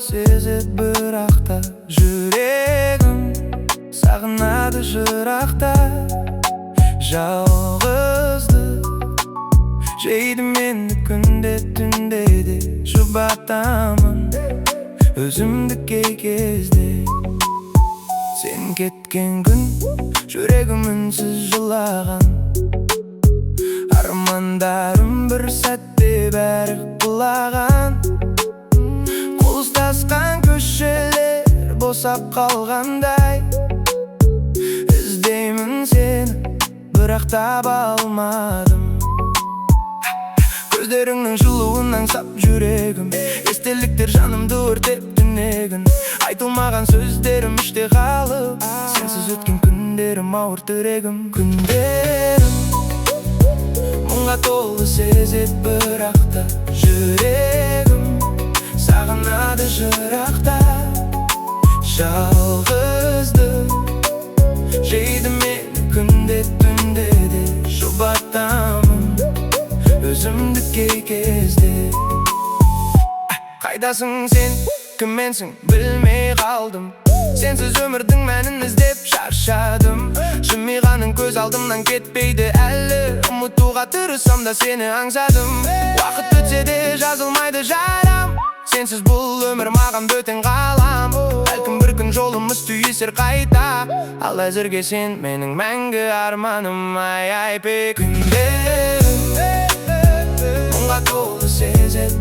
сезет бірақта, жүрегім сағынады жырақта. Жалғыздық жейді мені күнде түнде де, жұбатамын өзімді кей кезде. Сен кеткен күн жүрегім үнсіз жылаған, армандарым бір сәтте бәрі құлаған. Қол ұстасқан көшелер босап қалғандай, іздеймін сені, бірақ таба алмадым. Көздеріңнің жылуын аңсап жүрегім, естеліктер жанымды өртеп түнегін. Айтылмаған сөздерім іште қалып, сенсіз өткен күндерім ауыр тірегім. Күндерім мұңға толы сезет бірақта, жүрегім сағынады жырақта. Жалғыздық жейді мені күнде түнде де, жұбатамын өзімді кей кезде. Қайдасың сен, кімменсің, білмей қалдым. Сенсіз өмірдің мәнін іздеп шаршадым. Жымиғаның көз алдымнан кетпейді әлі, ұмытуға тырысам да сені аңсадым. Уақыт өтсе де жазылмайды жарам, сенсіз бұл өмір маған бөтен қалам. Бәлкім бір күн жолымыз түйісер қайта, ал әзірге сен менің мәңгі арманым. Ай-ай күндерім мұңға толы сезет